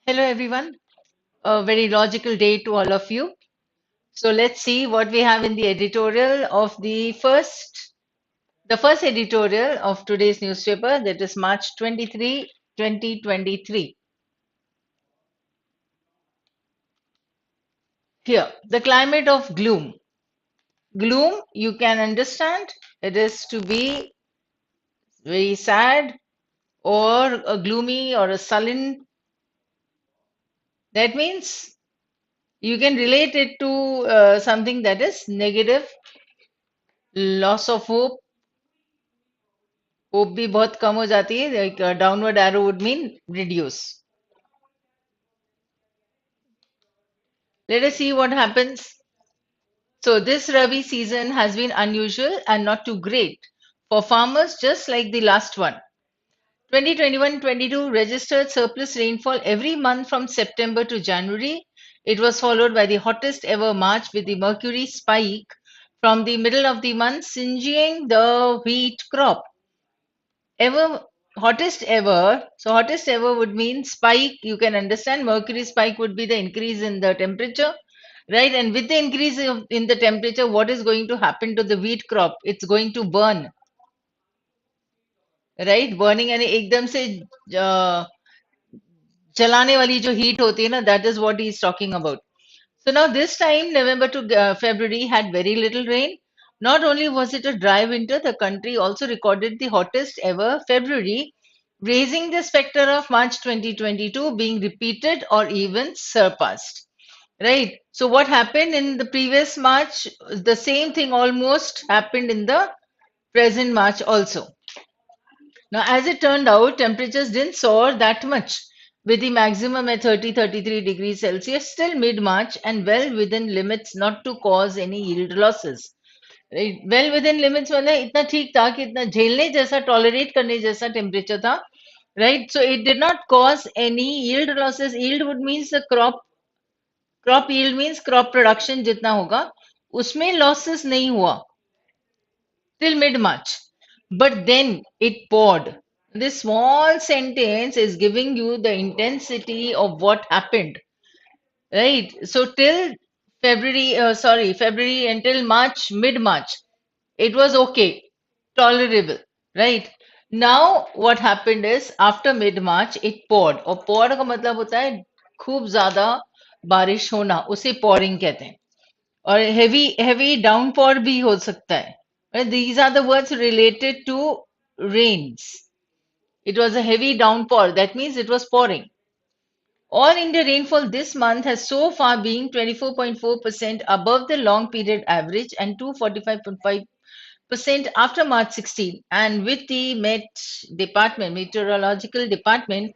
Hello, everyone. A very logical day to all of you. So let's see what we have in the editorial of the first editorial of today's newspaper, that is March 23, 2023. Here, the climate of gloom. Gloom, you can understand, it is to be very sad or a gloomy or a sullen. That means you can relate it to something that is negative, loss of hope, hope भी बहुत कम हो जाती है like downward arrow would mean reduce. Let us see what happens. So this Rabi season has been unusual and not too great for farmers, just like the last one. 2021-22 registered surplus rainfall every month from September to January. It was followed by the hottest ever March with the mercury spike from the middle of the month, singeing the wheat crop. Ever hottest ever. So hottest ever would mean spike. You can understand mercury spike would be the increase in the temperature, right? And with the increase in the temperature, what is going to happen to the wheat crop? It's going to burn, right? Burning and एकदम से uh, जलाने वाली जो heat होती है ना, that is what he is talking about. So now this time, November to February had very little rain. Not only was it a dry winter, the country also recorded the hottest ever February, raising the specter of March 2022 being repeated or even surpassed. Right. So what happened in the previous March? The same thing almost happened in the present March also. Now, as it turned out, temperatures didn't soar that much, with the maximum at 33 degrees Celsius still mid-March and well within limits not to cause any yield losses. Right? Well within limits मतलब इतना ठीक था कि इतना झेलने जैसा tolerate करने जैसा टेम्परेचर था, right? So it did not cause any yield losses. Yield would means the crop yield means crop production जितना होगा उसमें losses नहीं हुआ till mid-March. But then it poured. This small sentence is giving you the intensity of what happened, right? So till February until March, mid-March, it was okay, tolerable, right? Now what happened is after mid-March, it poured. और pour का मतलब होता है खूब ज्यादा बारिश होना, उसे pouring कहते हैं. और heavy downpour भी हो सकता है. These are the words related to rains. It was a heavy downpour. That means it was pouring. All India rainfall this month has so far been 24.4% above the long period average and 245.5% after March 16. And with the Meteorological Department,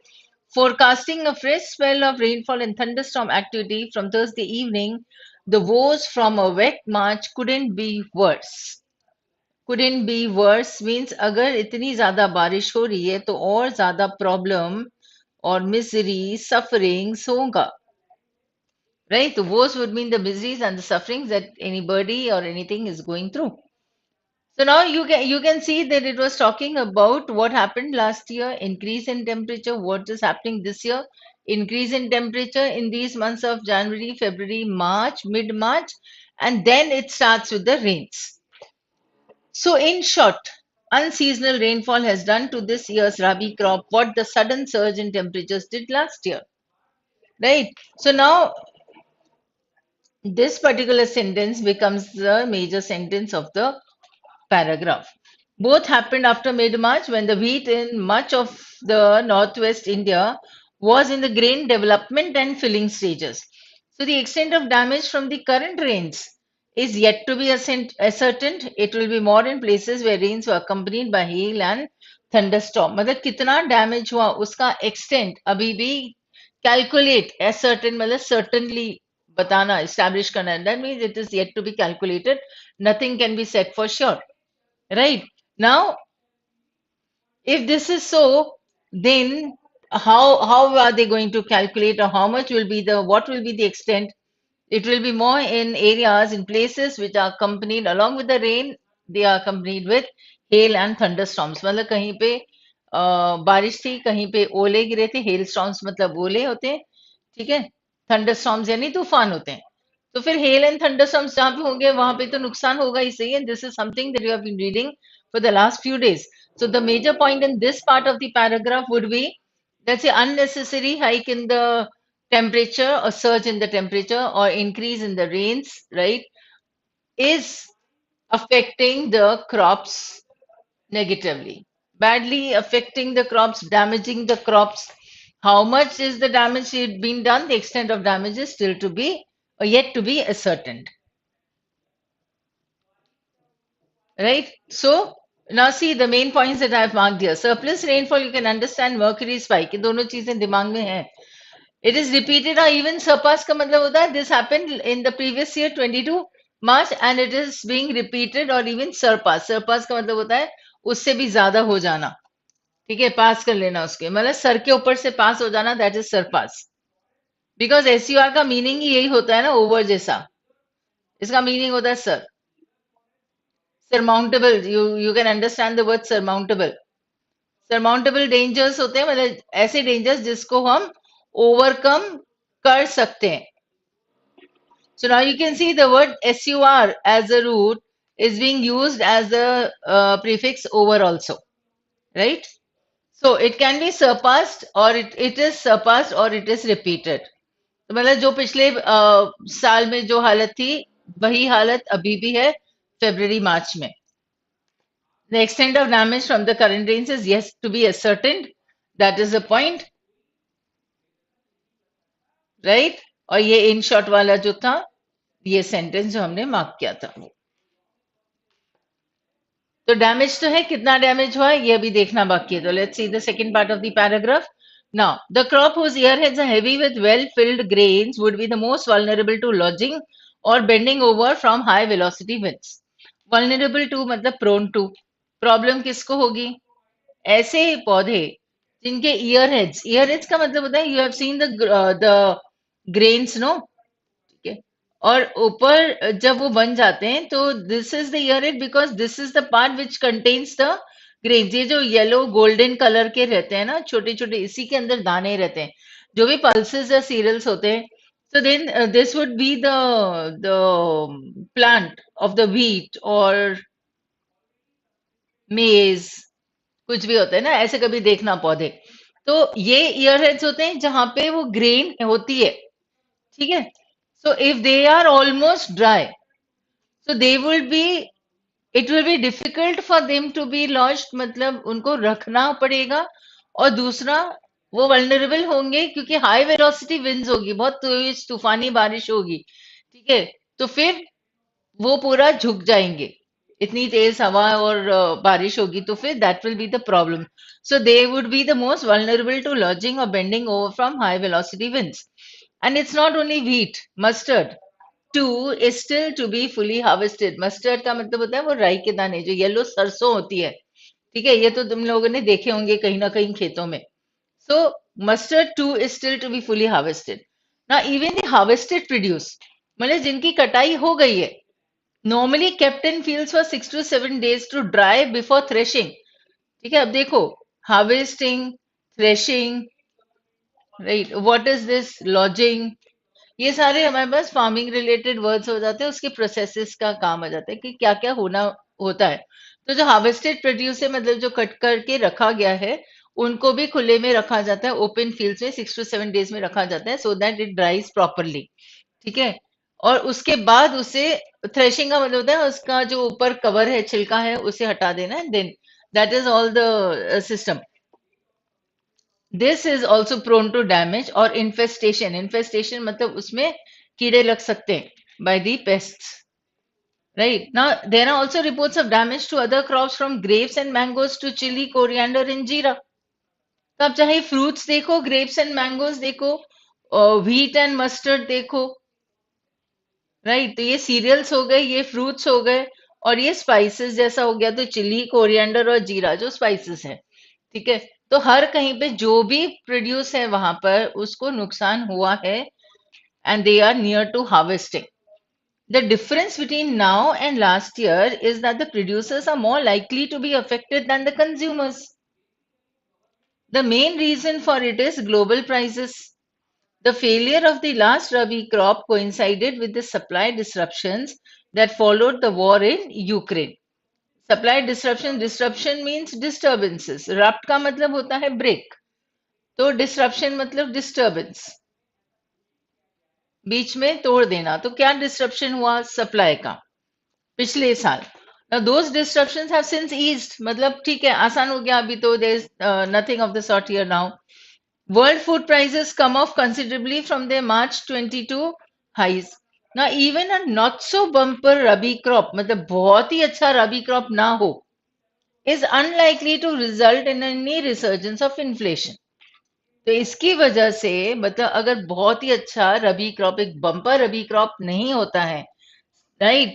forecasting a fresh spell of rainfall and thunderstorm activity from Thursday evening, the woes from a wet March couldn't be worse. Couldn't be worse means अगर इतनी ज्यादा बारिश हो रही है तो और ज्यादा प्रॉब्लम और misery sufferings होगा, right? The woes would mean the miseries and the sufferings that anybody or anything is going through. So now you can see that it was talking about what happened last year, increase in temperature, what is happening this year, increase in temperature in these months of January, February, March, mid-March, and then it starts with the rains. So, in short, unseasonal rainfall has done to this year's Rabi crop what the sudden surge in temperatures did last year. Right? So, now this particular sentence becomes the major sentence of the paragraph. Both happened after mid March when the wheat in much of the northwest India was in the grain development and filling stages. So, the extent of damage from the current rains is yet to be ascertained. It will be more in places where rains were accompanied by hail and thunderstorm. मतलब कितना damage हुआ उसका extent अभी भी calculate ascertain मतलब certainly बताना establish करना. That means it is yet to be calculated. Nothing can be said for sure. Right. Now, if this is so, then how are they going to calculate or how much will be what will be the extent? It will be more in areas, in places which are accompanied along with the rain, they are accompanied with hail and thunderstorms. मतलब कहीं पे बारिश थी, कहीं पे ओले गिरे थे, hail storms मतलब ओले होते हैं, ठीक है, थंडरस्टॉर्म्स यानी तूफान होते हैं। तो फिर हेल एंड थंडरस्टॉर्म्स जहां पे होंगे वहां पे तो नुकसान होगा ही सही, and this is something that you have been reading for the last few days. So the major point in this part of the paragraph would be that's an unnecessary hike in the temperature or surge in the temperature or increase in the rains, right, is affecting the crops negatively, badly affecting the crops, damaging the crops. How much is the damage being done? The extent of damage is still to be or yet to be ascertained. Right? So now see the main points that I have marked here. Surplus rainfall, you can understand mercury spike. ये दोनों चीजें दिमाग में हैं. It is repeated or even surpass का मतलब होता है this happened in the previous year 22 March and it is being repeated or even surpass. Surpass का मतलब होता है उससे भी ज्यादा हो जाना. ठीक है, पास कर लेना उसके, मतलब सर के ऊपर से पास हो जाना, दैट इज सरपास. बिकॉज एसयूआर का मीनिंग ही यही होता है ना, ओवर जैसा. इसका मीनिंग होता है sir. Surmountable, you can understand the word surmountable. Surmountable dangers होते हैं मतलब ऐसे डेंजर्स जिसको हम ओवरकम कर सकते हैं. So now you can see the word SUR as a root is being used as a prefix over also, right? So it can be surpassed or it is surpassed or it is repeated. तो मतलब जो पिछले साल में जो हालत थी वही हालत अभी भी है February March में. The extent of damage from the current rains is yet to be ascertained. That is the point, right? और ये इन शॉर्ट वाला जो था ये सेंटेंस जो हमने मार्क किया था. तो डैमेज तो है, कितना डैमेज हुआ है ये अभी देखना बाकी है. तो let's see the second part of the paragraph. Now, the crop whose earheads are heavy with well-filled grains would be the most vulnerable to lodging or bending over from high velocity winds. Vulnerable to मतलब prone to. Problem किसको होगी? ऐसे पौधे जिनके year heads का मतलब होता है you have seen the grains no, ठीक है, और ऊपर जब वो बन जाते हैं तो this is the earhead because this is the part which contains the grains. ये जो येलो गोल्डन कलर के रहते हैं ना छोटे छोटे, इसी के अंदर दाने रहते हैं जो भी पल्सेस या सीरियल्स होते हैं. So then this would be the plant of the wheat or maize, कुछ भी होता है ना ऐसे कभी देखना पौधे. तो ये ईयरहेड्स होते हैं जहां पे वो ग्रेन होती है, ठीक है. So if they are almost dry so they will be it will be difficult for them to be lodged, मतलब उनको रखना पड़ेगा. और दूसरा वो वल्नरेबल होंगे क्योंकि हाई वेलोसिटी विंड्स होगी, बहुत तेज तूफानी बारिश होगी, ठीक है. तो फिर वो पूरा झुक जाएंगे, इतनी तेज हवा और बारिश होगी तो फिर that will be the problem. So they would be the most vulnerable to lodging और bending over from high velocity winds. And it's not only wheat, mustard too is still to be fully harvested. Mustard का मतलब होता है वो राई के दाने, जो येलो सरसों होती है, ठीक है. ये तो तुम लोगों ने देखे होंगे कहीं ना कहीं खेतों में. So mustard too is still to be fully harvested. Now even the harvested produce, मतलब जिनकी कटाई हो गई है, normally kept in fields for 6 to 7 days to dry before threshing. ठीक है, अब देखो harvesting, threshing, right, what is this, lodging, ये सारे हमारे पास फार्मिंग रिलेटेड वर्ड्स हो जाते हैं, उसके प्रोसेसेस का काम आ जाता है कि क्या क्या होना होता है. तो जो हार्वेस्टेड प्रोड्यूस है मतलब जो कट करके रखा गया है उनको भी खुले में रखा जाता है, ओपन फील्ड्स में 6 to 7 days में रखा जाता है सो दैट इट ड्राइज प्रॉपरली, ठीक है. और उसके बाद उसे थ्रेशिंग का मतलब होता है उसका जो ऊपर कवर है छिलका है उसे हटा देना, and then that is all the system. This is also prone to damage और इन्फेस्टेशन. इन्फेस्टेशन मतलब उसमें कीड़े लग सकते हैं by the pests, right. Now there are also reports of damage to other crops from grapes and mangoes to chili, coriander and jeera. तो आप चाहे फ्रूट्स देखो, ग्रेप्स एंड मैंगोज देखो, व्हीट एंड मस्टर्ड देखो, राइट. तो ये serials हो गए, ये फ्रूट्स हो गए, और ये स्पाइसेस जैसा हो गया तो चिली, कोरिएंडर और जीरा जो स्पाइसेस है, ठीक है. तो हर कहीं पे जो भी प्रोड्यूस है वहां पर उसको नुकसान हुआ है and they are near to harvesting. The difference between now and last year is that the producers are more likely to be affected than the consumers. The main reason for it is global prices. The failure of the last Rabi crop coincided with the supply disruptions that followed the war in Ukraine. Supply disruption means disturbances. Rupt का मतलब होता है break. तो disruption मतलब disturbance. बीच में तोड़ देना. तो क्या disruption हुआ supply का पिछले साल. Now those disruptions have since eased. मतलब ठीक है आसान हो गया अभी तो there is nothing of the sort here now. World food prices come off considerably from their March 22 highs. Now even a not so bumper Rabi crop, मतलब बहुत ही अच्छा Rabi crop ना हो, is unlikely to result in any resurgence of inflation. तो इसकी वजह से मतलब अगर बहुत ही अच्छा रबी क्रॉप एक बम्पर रबी क्रॉप नहीं होता है, right?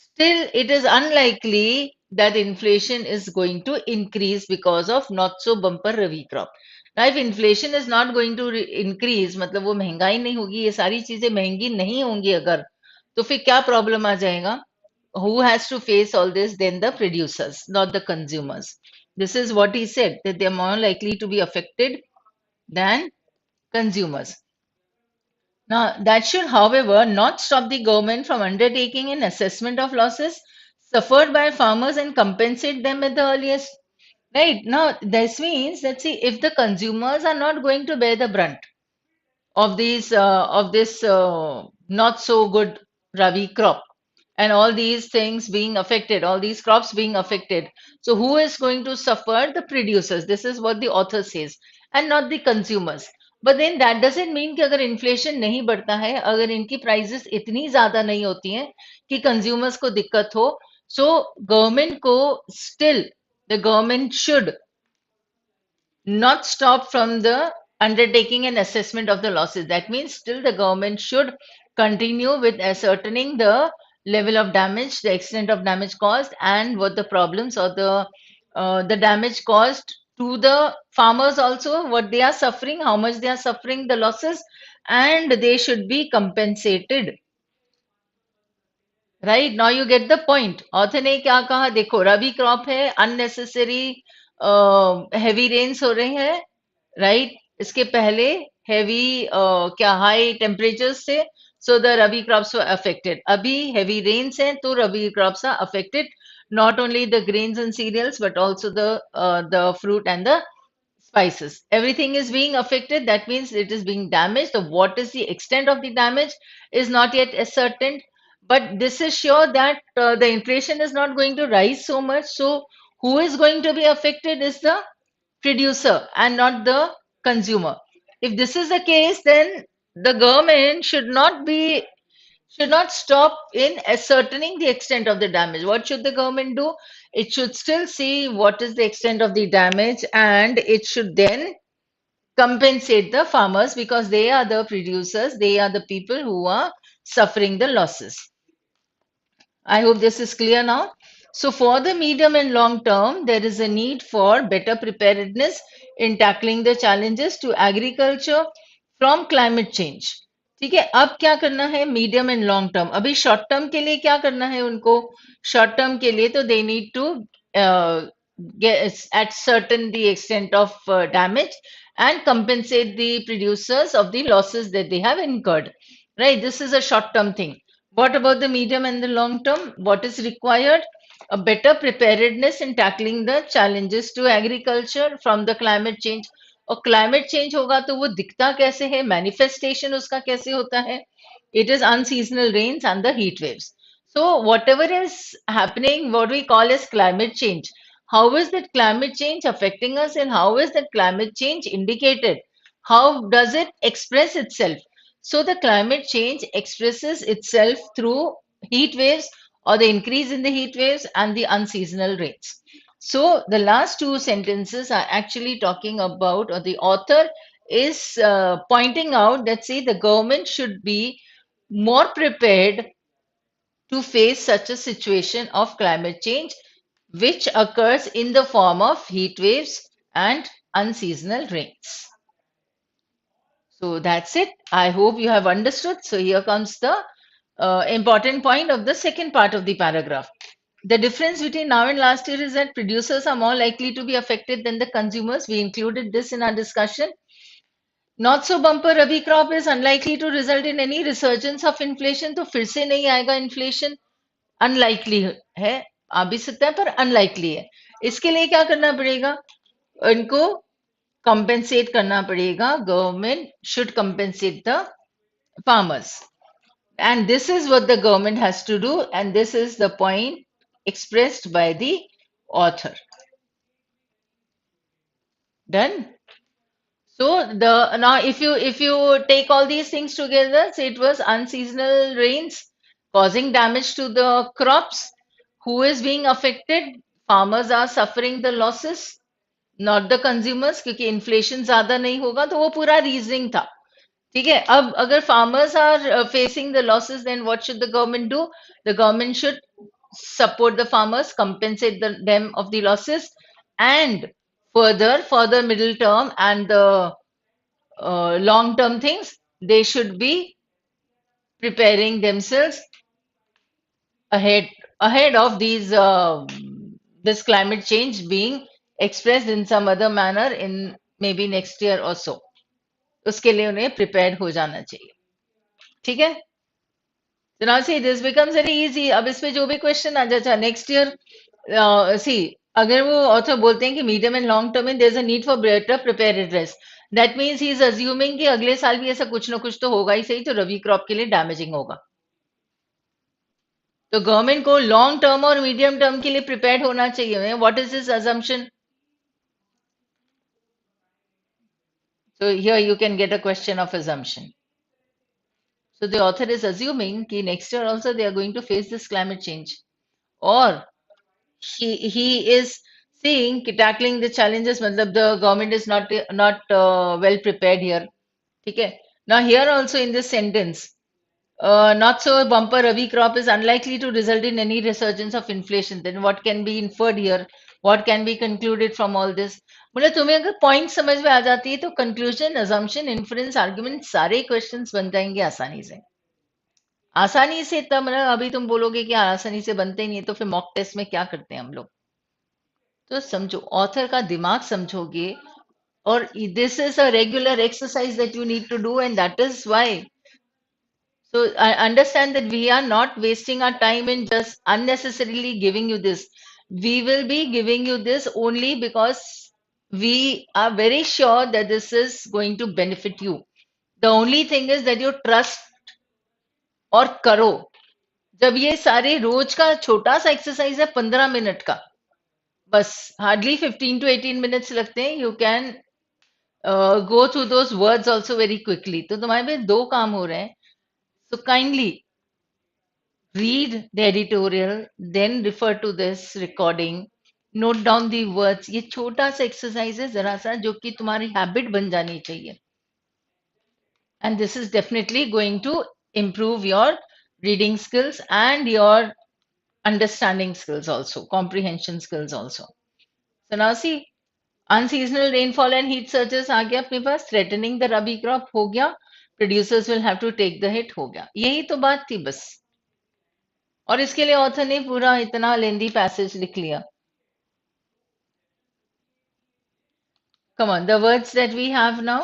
Still, it is unlikely that inflation is going to increase because of not so bumper rabi crop. Now, if inflation is not going to increase, मतलब वो महंगाई नहीं होगी, ये सारी चीजें महंगी नहीं होंगी अगर, तो फिर क्या प्रॉब्लम आ जाएगा? Who has to face all this? Then the producers, not the consumers. This is what he said, that they're more likely to be affected than consumers. Now, that should, however, not stop the government from undertaking an assessment of losses suffered by farmers and compensate them at the earliest. Right. Now, this means that see, if the consumers are not going to bear the brunt of these of this not so good rabi crop and all these things being affected, all these crops being affected, so who is going to suffer? The producers. This is what the author says, and not the consumers. But then that doesn't mean कि अगर inflation नहीं बढ़ता है, अगर इनकी prices इतनी ज्यादा नहीं होती हैं कि कंज्यूमर्स को दिक्कत हो, so गवर्नमेंट को still the government should not stop from the undertaking an assessment of the losses. That means still the government should continue with ascertaining the level of damage, the extent of damage caused, and what the problems or the damage caused to the farmers also, what they are suffering, how much they are suffering the losses, and they should be compensated. Right now you get the point author ने क्या कहा देखो रबी crop है unnecessary heavy rains हो रहे हैं right इसके पहले हैवी क्या हाई टेम्परेचर्स थे so the rabi crops were affected अभी हैवी रेन्स हैं तो rabi crops are affected not only the grains and cereals but also the fruit and the spices everything is being affected that means it is being damaged the what is the extent of the damage is not yet ascertained but this is sure that the inflation is not going to rise so much so who is going to be affected is the producer and not the consumer if this is the case then the government should not stop in ascertaining the extent of the damage. What should the government do? It should still see what is the extent of the damage and it should then compensate the farmers because they are the producers, they are the people who are suffering the losses. I hope this is clear now. So, for the medium and long term, there is a need for better preparedness in tackling the challenges to agriculture from climate change. ठीक है अब क्या करना है medium and long term अभी short term के लिए क्या करना है उनको शॉर्ट टर्म के लिए तो they need to get at certain the extent of damage and compensate the producers of the losses that they have incurred right this is a short term thing what about the medium and the long term what is required a better preparedness in tackling the challenges to agriculture from the climate change और climate change होगा तो वो दिखता कैसे है manifestation उसका कैसे होता है it is unseasonal rains and the heat waves so whatever is happening what we call as climate change how is that climate change affecting us and how is that climate change indicated how does it express itself so the climate change expresses itself through heat waves or the increase in the heat waves and the unseasonal rains so the last two sentences are actually talking about, or the author is pointing out that, see, the government should be more prepared to face such a situation of climate change, which occurs in the form of heat waves and unseasonal rains. So that's it. I hope you have understood. So here comes the important point of the second part of the paragraph. The difference between now and last year is that producers are more likely to be affected than the consumers. We included this in our discussion. Not so bumper rabi crop is unlikely to result in any resurgence of inflation, तो फिर से नहीं आएगा inflation, unlikely है, आ भी सकता है पर अनलाइकली है। इसके लिए क्या करना पड़ेगा, इनको कंपेंसेट करना पड़ेगा, government should compensate the farmers, and this is what the government has to do, and this is the point expressed by the author. Done. So the now if you take all these things together, so it was unseasonal rains causing damage to the crops. Who is being affected? Farmers are suffering the losses, not the consumers, क्योंकि inflation ज्यादा नहीं होगा, तो वो पूरा reasoning था। ठीक है, अब अगर farmers are facing the losses, then what should the government do? The government should support the farmers, compensate them of the losses, and further for the middle term and the long term things, they should be preparing themselves ahead of these this climate change being expressed in some other manner in maybe next year or so. उसके लिए उन्हें prepare हो जाना चाहिए। ठीक है, so now see this becomes very easy। अब इस पे जो भी क्वेश्चन आ जाता है नेक्स्ट ईयर, सी अगर वो ऑथर बोलते हैं कि मीडियम एंड लॉन्ग टर्म में there is a need for better preparedness, that means he is assuming कि अगले साल भी ऐसा कुछ ना कुछ तो होगा ही सही, तो रबी क्रॉप के लिए डैमेजिंग होगा। तो गवर्नमेंट को लॉन्ग टर्म और मीडियम टर्म के लिए प्रिपेयर्ड होना चाहिए। What is this assumption? So here you can get a question of assumption. So the author is assuming that next year also they are going to face this climate change, or he is seeing कि tackling the challenges, मतलब the government is not well prepared here. ठीक है, now here also in this sentence, not so bumper rabi crop is unlikely to result in any resurgence of inflation, then what can be inferred here, what can be concluded from all this? मतलब तुम्हें अगर point समझ में आ जाती है तो conclusion, assumption, inference, argument सारे questions बन जाएंगे आसानी से। आसानी से तब मतलब अभी तुम बोलोगे कि आसानी से बनते ही नहीं है, तो फिर मॉक टेस्ट में क्या करते हैं हम लोग? तो समझो, ऑथर का दिमाग समझोगे, और this is a regular exercise that you need to do, and that is why. So I understand that we are not wasting our time in just unnecessarily giving you this. We will be giving you this only because we are very sure that this is going to benefit you. The only thing is that you trust और करो। जब ये सारे रोज का छोटा सा exercise है 15 minute का, बस हार्डली 15 to 18 मिनट्स लगते हैं, you can go through those words also very quickly. तो तुम्हारे पास दो काम हो रहे हैं। So kindly read the editorial, then refer to this recording, note down the words। ये छोटा सा एक्सरसाइज है जरा सा, जो कि तुम्हारी हैबिट बन जानी चाहिए, and this is definitely going to improve your reading skills and your understanding skills also, comprehension skills also। So now see, unseasonal rainfall and heat surges आ गया अपने पास, threatening the rabi crop हो गया, producers will have to take the hit हो गया। यही तो बात थी बस, और इसके लिए ऑथर ने पूरा इतना लेंदी पैसेज लिख लिया। Come on, the words that we have now.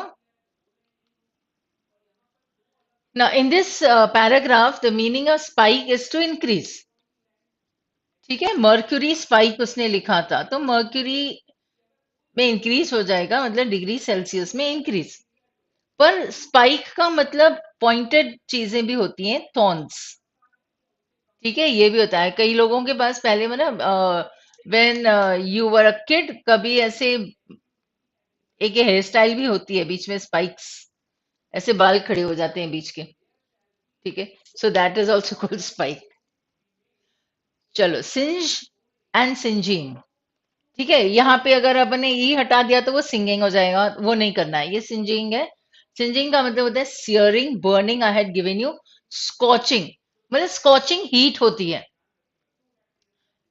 Now, in this paragraph, the meaning of spike is to increase. ठीक है, मर्क्यूरी स्पाइक उसने लिखा था, तो मर्क्यूरी में इंक्रीज हो जाएगा, मतलब डिग्री सेल्सियस में इंक्रीज। पर स्पाइक का मतलब पॉइंटेड चीजें भी होती हैं, थॉर्न्स। ठीक है, ये भी होता है कई लोगों के पास पहले में ना, when you were a kid, कभी ऐसे एक हेयर स्टाइल भी होती है बीच में स्पाइक्स, ऐसे बाल खड़े हो जाते हैं बीच के। ठीक है, so that is also called spike. चलो, सिंज एंड सिंजिंग। ठीक है, यहाँ पे अगर अपन ने ई हटा दिया तो वो सिंगिंग हो जाएगा, वो नहीं करना है, ये सिंजिंग है। सिंजिंग का मतलब होता है shearing, burning, I had given you. Scorching मतलब स्कॉचिंग हीट होती है,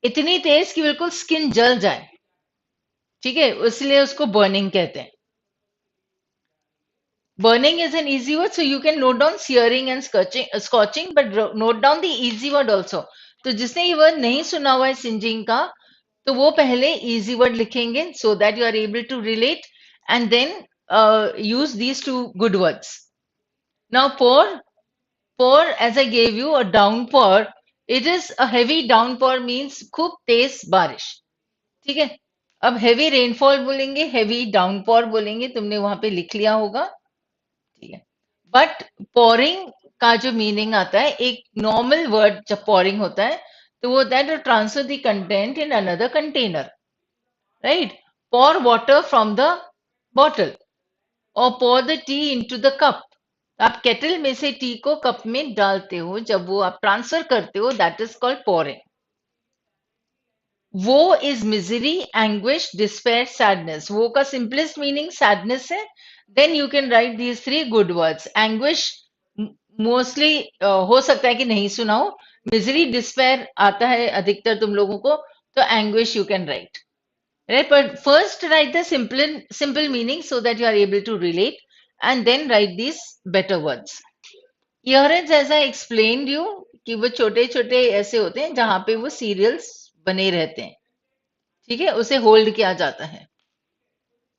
इतनी तेज कि बिल्कुल स्किन जल जाए। ठीक है, इसलिए उसको बर्निंग कहते हैं। Burning is an easy word, so you can note down searing and scorching, but note down the easy word also. तो जिसने ये वर्ड नहीं सुना हुआ है सिंजिंग का, तो वो पहले easy word लिखेंगे so that you are able to relate, and then use these two good words. Now, pour, as I gave you, a downpour. It is a heavy downpour means खूब तेज बारिश. ठीक है. अब heavy rainfall बोलेंगे, heavy downpour बोलेंगे. तुमने वहां पे लिख लिया होगा. ठीक है. बट pouring का जो मीनिंग आता है, एक नॉर्मल वर्ड जब pouring होता है, तो वो that transfer the content in another container. Right. Pour water from the bottle or pour the tea into the cup. आप केटल में से टी को कप में डालते हो, जब वो आप ट्रांसफर करते हो, दैट इज कॉल्ड pouring. वो is misery, anguish, despair, sadness. वो का सिंपलेस्ट मीनिंग सैडनेस है. Then you can write these three good words. Anguish mostly हो सकता है कि नहीं सुना हो. मिजरी, डिस्पेयर आता है अधिकतर तुम लोगों को, तो anguish you can right. Right, but first write the simple meaning so that you are able to relate, and then write these better words. Earheads, as I explained you, कि वो छोटे छोटे ऐसे होते हैं जहां पे वो सीरियल्स बने रहते हैं. ठीक है, उसे होल्ड किया जाता है.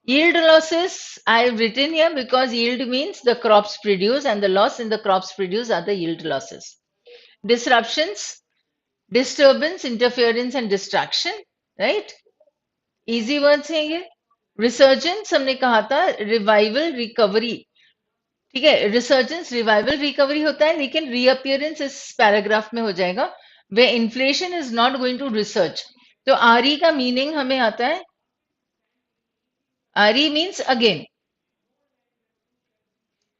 Yield losses I have written here because yield means the crops produce, and the loss in the crops produce are the yield losses. Disruptions, disturbance, interference, and distraction. Right. Easy words हैं ये. Resurgence हमने कहा था revival recovery. ठीक है, resurgence revival recovery होता है, लेकिन रीअपियरेंस इस पैराग्राफ में हो जाएगा. Way inflation is not going to research. तो आरी का मीनिंग हमें आता है, आरी मीन्स अगेन.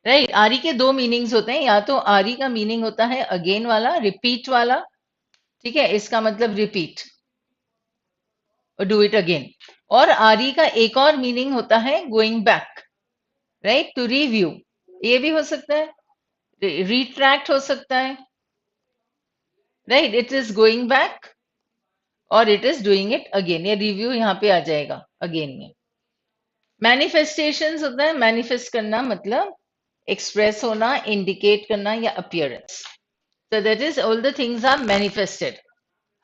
राइट. आरी के दो मीनिंग्स होते हैं. या तो आरी का मीनिंग होता है अगेन वाला, रिपीट वाला. ठीक है, इसका मतलब रिपीट, डू इट अगेन. और आरी का एक और मीनिंग होता है going back. Right, to review. ये भी हो सकता है, रिट्रैक्ट हो सकता है. Right, it is going back और it is doing it again. ये रिव्यू यहाँ पे आ जाएगा अगेन में. मैनिफेस्टेशंस होता है, मैनिफेस्ट करना मतलब एक्सप्रेस होना, इंडिकेट करना या appearance. So that is all the things are manifested.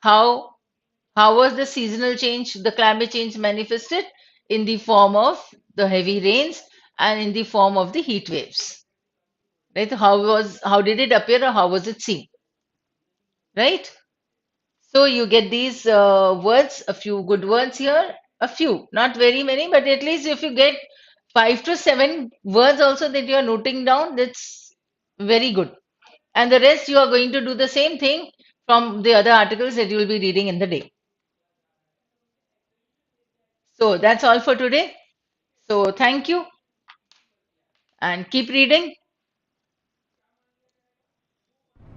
How was the seasonal change, the climate change manifested? In the form of the heavy rains and in the form of the heat waves. Right? How did it appear or how was it seen? Right? So you get these words, a few good words here, a few, not very many, but at least if you get 5 to 7 words also that you are noting down, that's very good. And the rest you are going to do the same thing from the other articles that you will be reading in the day. So that's all for today. So thank you and keep reading.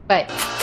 Bye.